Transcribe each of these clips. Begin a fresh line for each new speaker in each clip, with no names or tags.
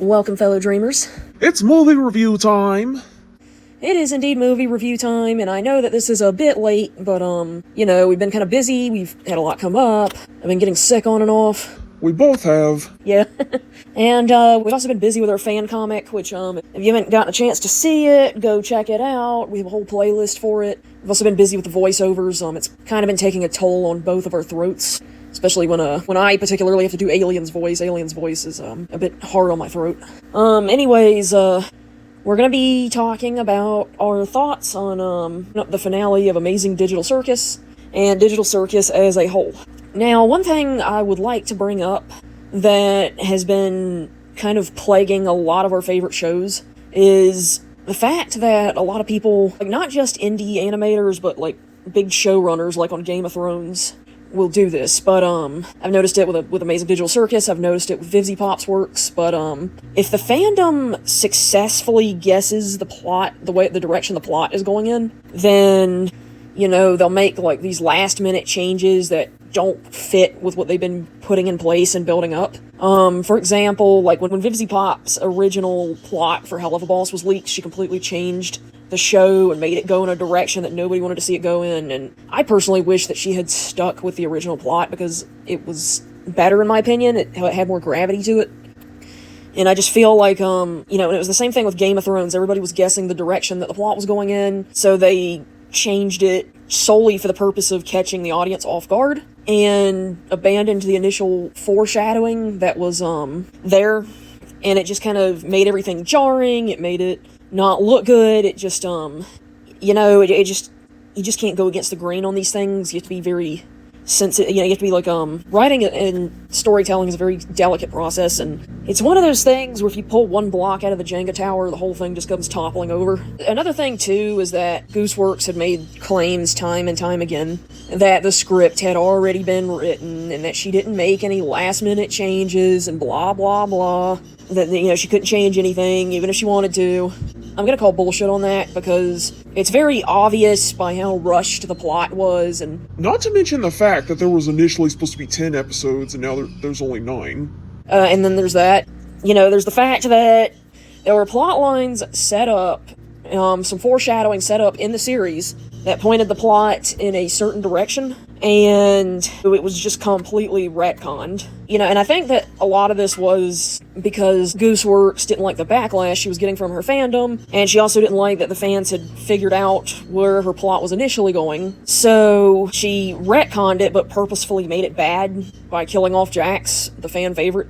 Welcome, fellow dreamers.
It's movie review time!
It is indeed movie review time, and I know that this is a bit late, but, we've been kind of busy, we've had a lot come up, I've been getting sick on and off.
We both have.
Yeah. And, we've also been busy with our fan comic, which, if you haven't gotten a chance to see it, go check it out. We have a whole playlist for it. We've also been busy with the voiceovers. It's kind of been taking a toll on both of our throats. Especially when I particularly have to do Alien's voice. Alien's voice is, a bit hard on my throat. We're gonna be talking about our thoughts on, the finale of Amazing Digital Circus, and Digital Circus as a whole. Now, one thing I would like to bring up that has been kind of plaguing a lot of our favorite shows is the fact that a lot of people, like, not just indie animators, but, like, big showrunners, like on Game of Thrones, will do this, but, I've noticed it with Amazing Digital Circus, I've noticed it with Vivzy Pop's works, but, if the fandom successfully guesses the plot, the direction the plot is going in, then, they'll make, like, these last-minute changes that don't fit with what they've been putting in place and building up. For example, like, when Vivzy Pop's original plot for Hell of a Boss was leaked, she completely changed the show and made it go in a direction that nobody wanted to see it go in, and I personally wish that she had stuck with the original plot because it was better in my opinion. It had more gravity to it. And I just feel like, and it was the same thing with Game of Thrones. Everybody was guessing the direction that the plot was going in, so they changed it solely for the purpose of catching the audience off guard, and abandoned the initial foreshadowing that was, there, and it just kind of made everything jarring. It made it not look good. It just, you just can't go against the grain on these things. You have to be very sensitive. You have to be like, writing and storytelling is a very delicate process, and it's one of those things where if you pull one block out of the Jenga tower, the whole thing just comes toppling over. Another thing, too, is that Gooseworks had made claims time and time again that the script had already been written, and that she didn't make any last-minute changes, and blah, blah, blah. That, she couldn't change anything, even if she wanted to. I'm gonna call bullshit on that, because it's very obvious by how rushed the plot was, and
not to mention the fact that there was initially supposed to be 10 episodes, and now there's only 9.
And then there's that. There's the fact that there were plot lines set up, some foreshadowing set up in the series that pointed the plot in a certain direction, and it was just completely retconned. And I think that a lot of this was because Gooseworks didn't like the backlash she was getting from her fandom, and she also didn't like that the fans had figured out where her plot was initially going, so she retconned it, but purposefully made it bad by killing off Jax, the fan favorite.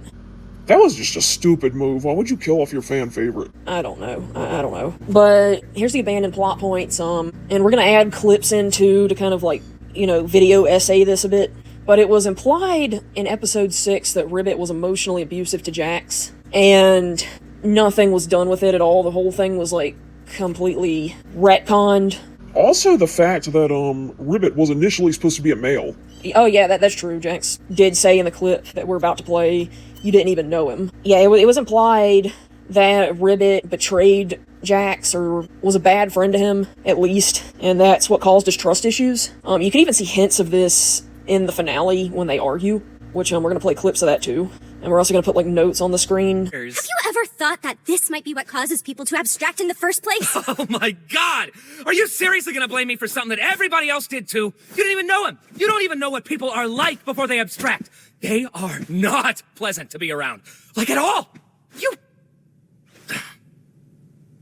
That was just a stupid move. Why would you kill off your fan favorite?
I don't know. I don't know. But here's the abandoned plot points, and we're gonna add clips in too to kind of like, video essay this a bit. But it was implied in episode 6 that Ribbit was emotionally abusive to Jax, and nothing was done with it at all. The whole thing was, like, completely retconned.
Also the fact that, Ribbit was initially supposed to be a male.
Oh yeah, that's true. Jax did say in the clip that we're about to play, you didn't even know him. Yeah, it was implied that Ribbit betrayed Jax, or was a bad friend to him, at least, and that's what caused his trust issues. You can even see hints of this in the finale when they argue, which, we're gonna play clips of that too. And we're also gonna put, like, notes on the screen.
Have you ever thought that this might be what causes people to abstract in the first place?
Oh my god! Are you seriously gonna blame me for something that everybody else did too? You didn't even know him! You don't even know what people are like before they abstract! They are not pleasant to be around. Like, at all! You...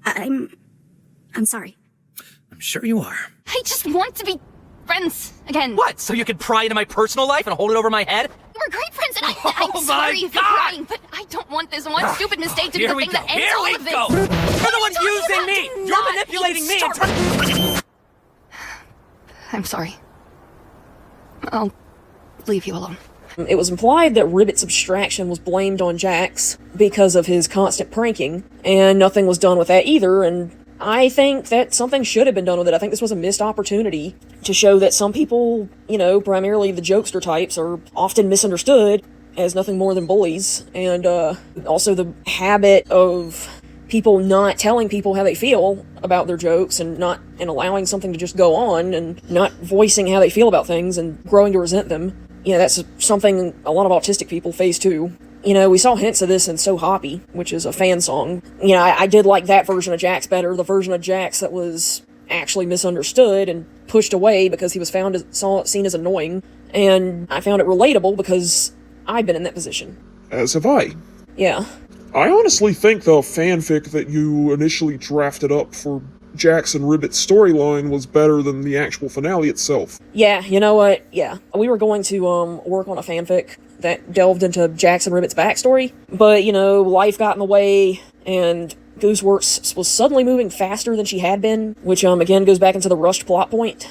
I'm sorry.
I'm sure you are.
I just want to be friends again.
What? So you can pry into my personal life and hold it over my head?
We're great friends, and
Oh
I'm
my
sorry if you're
God!
crying, but I don't want this one stupid mistake to be
Here
the
we
thing
go!
that ends
Here
all
we
of this.
go! You're the one
telling you
using
that.
me!
Do
You're
not
manipulating me!
start- I'm sorry. I'll leave you alone.
It was implied that Ribbit's abstraction was blamed on Jax because of his constant pranking, and nothing was done with that either, and I think that something should have been done with it. I think this was a missed opportunity to show that some people, primarily the jokester types, are often misunderstood as nothing more than bullies, and also the habit of people not telling people how they feel about their jokes and allowing something to just go on and not voicing how they feel about things and growing to resent them. That's something a lot of autistic people face too. You know, we saw hints of this in So Hoppy, which is a fan song. You know, I did like that version of Jax better, the version of Jax that was actually misunderstood and pushed away because he was seen as annoying, and I found it relatable because I've been in that position.
As have I.
Yeah.
I honestly think the fanfic that you initially drafted up for Jax and Ribbit's storyline was better than the actual finale itself.
Yeah, you know what? Yeah. We were going to work on a fanfic that delved into Jax and Ribbit's backstory, but, you know, life got in the way, and Gooseworks was suddenly moving faster than she had been, which, again, goes back into the rushed plot point.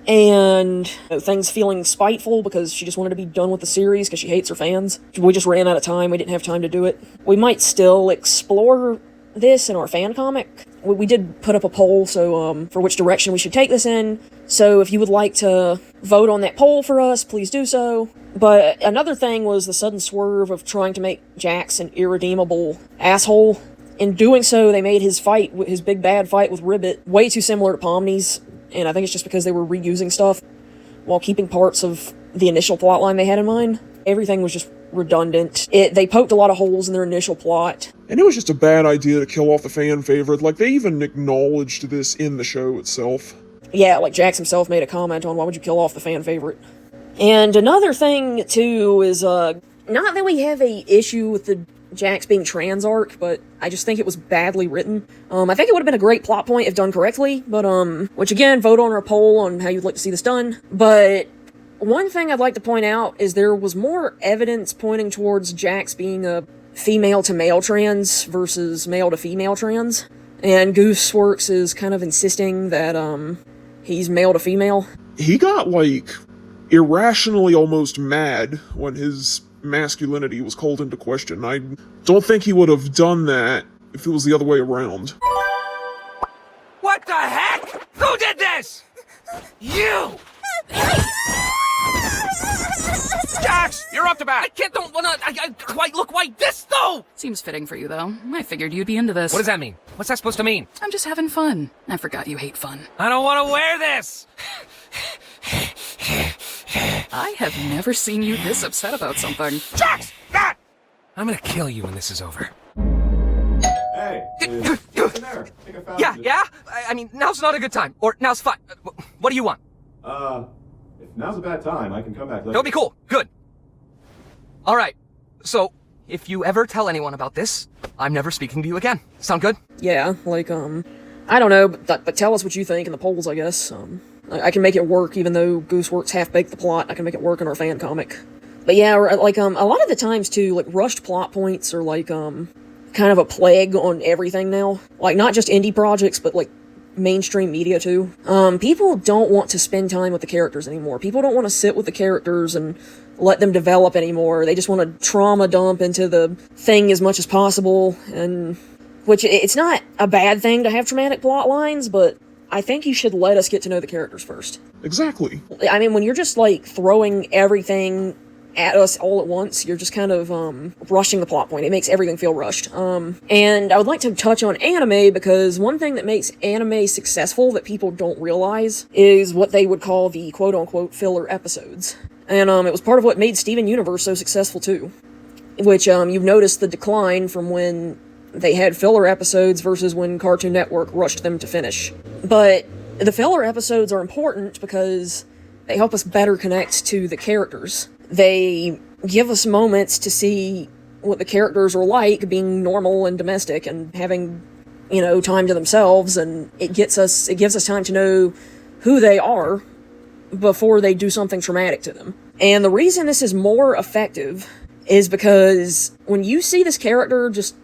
And things feeling spiteful because she just wanted to be done with the series because she hates her fans. We just ran out of time. We didn't have time to do it. We might still explore this in our fan comic. We did put up a poll, so for which direction we should take this in. So if you would like to vote on that poll for us, please do so. But another thing was the sudden swerve of trying to make Jax an irredeemable asshole. In doing so, they made his big bad fight with Ribbit, way too similar to Pomni's. And I think it's just because they were reusing stuff while keeping parts of the initial plotline they had in mind. Everything was just redundant. They poked a lot of holes in their initial plot.
And it was just a bad idea to kill off the fan favorite. Like, they even acknowledged this in the show itself.
Yeah, like Jax himself made a comment on why would you kill off the fan favorite. And another thing, too, is, not that we have a issue with the Jax being trans arc, but I just think it was badly written. I think it would have been a great plot point if done correctly, but, which again, vote on our poll on how you'd like to see this done. But one thing I'd like to point out is there was more evidence pointing towards Jax being a female-to-male trans versus male-to-female trans, and Gooseworks is kind of insisting that, he's male-to-female.
He got, like, irrationally almost mad when his masculinity was called into question. I don't think he would have done that if it was the other way around.
What the heck? Who did this? You! Jax, you're up to bat! I quite look like this, though!
Seems fitting for you, though. I figured you'd be into this.
What does that mean? What's that supposed to mean?
I'm just having fun. I forgot you hate fun.
I don't want to wear this!
I have never seen you this upset about something.
Jax! God! I'm gonna kill you when this is over.
Hey, what's in there? I think I found it.
Yeah? I mean, now's not a good time. Or now's fine. What do you want?
If now's a bad time, I can come back later.
That'll be cool. Good. Alright. So, if you ever tell anyone about this, I'm never speaking to you again. Sound good?
Yeah, like, I don't know, but tell us what you think in the polls, I guess. I can make it work, even though Gooseworks half-baked the plot. I can make it work in our fan comic. But yeah, like, a lot of the times, too, like, rushed plot points are, like, kind of a plague on everything now. Like, not just indie projects, but, like, mainstream media, too. People don't want to spend time with the characters anymore. People don't want to sit with the characters and let them develop anymore. They just want to trauma dump into the thing as much as possible, and... Which, it's not a bad thing to have traumatic plot lines, but I think you should let us get to know the characters first.
Exactly.
I mean, when you're just, like, throwing everything at us all at once, you're just kind of, rushing the plot point. It makes everything feel rushed. And I would like to touch on anime, because one thing that makes anime successful that people don't realize is what they would call the quote-unquote filler episodes. And, it was part of what made Steven Universe so successful, too. Which, you've noticed the decline from when they had filler episodes versus when Cartoon Network rushed them to finish. But the filler episodes are important because they help us better connect to the characters. They give us moments to see what the characters are like, being normal and domestic and having, you know, time to themselves, and it gives us time to know who they are before they do something traumatic to them. And the reason this is more effective is because when you see this character just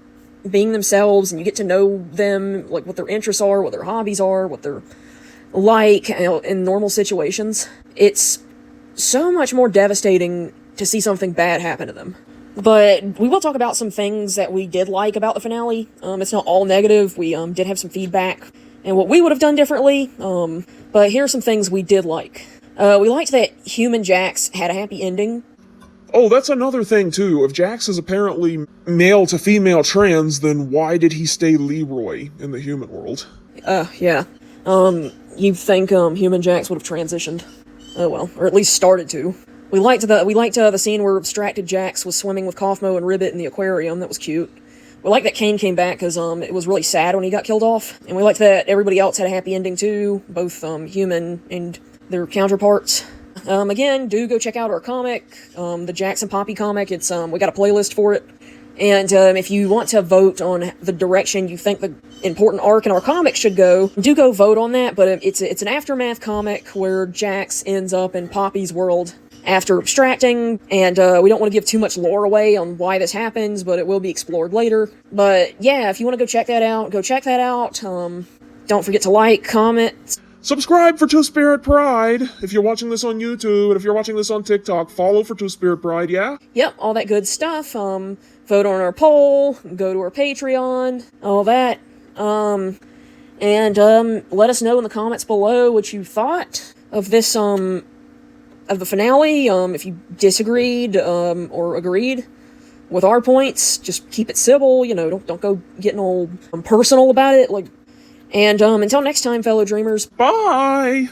being themselves, and you get to know them, like what their interests are, what their hobbies are, what they're like, you know, in normal situations, it's so much more devastating to see something bad happen to them. But we will talk about some things that we did like about the finale. It's not all negative. We did have some feedback and what we would have done differently. But here are some things we did like. We liked that Human Jax had a happy ending.
Oh, that's another thing, too. If Jax is apparently male-to-female trans, then why did he stay Leroy in the human world?
Yeah. You'd think, Human Jax would have transitioned. Oh well, or at least started to. We liked the scene where abstracted Jax was swimming with Kaufmo and Ribbit in the aquarium. That was cute. We liked that Kane came back because it was really sad when he got killed off. And we liked that everybody else had a happy ending too, both human and their counterparts. Again, do go check out our comic, the Jax and Poppy comic. It's we got a playlist for it. And if you want to vote on the direction you think the important arc in our comic should go, do go vote on that. But it's an aftermath comic where Jax ends up in Poppy's world after abstracting, and we don't want to give too much lore away on why this happens, but it will be explored later. But yeah, if you want to go check that out, go check that out. Don't forget to like, comment.
Subscribe for Two Spirit Pride if you're watching this on YouTube, and if you're watching this on TikTok, follow for Two Spirit Pride, yeah?
Yep, all that good stuff. Vote on our poll, go to our Patreon, all that. And let us know in the comments below what you thought of this, of the finale. If you disagreed, or agreed with our points, just keep it civil, you know, don't go getting all personal about it, like. And until next time, fellow dreamers.
Bye!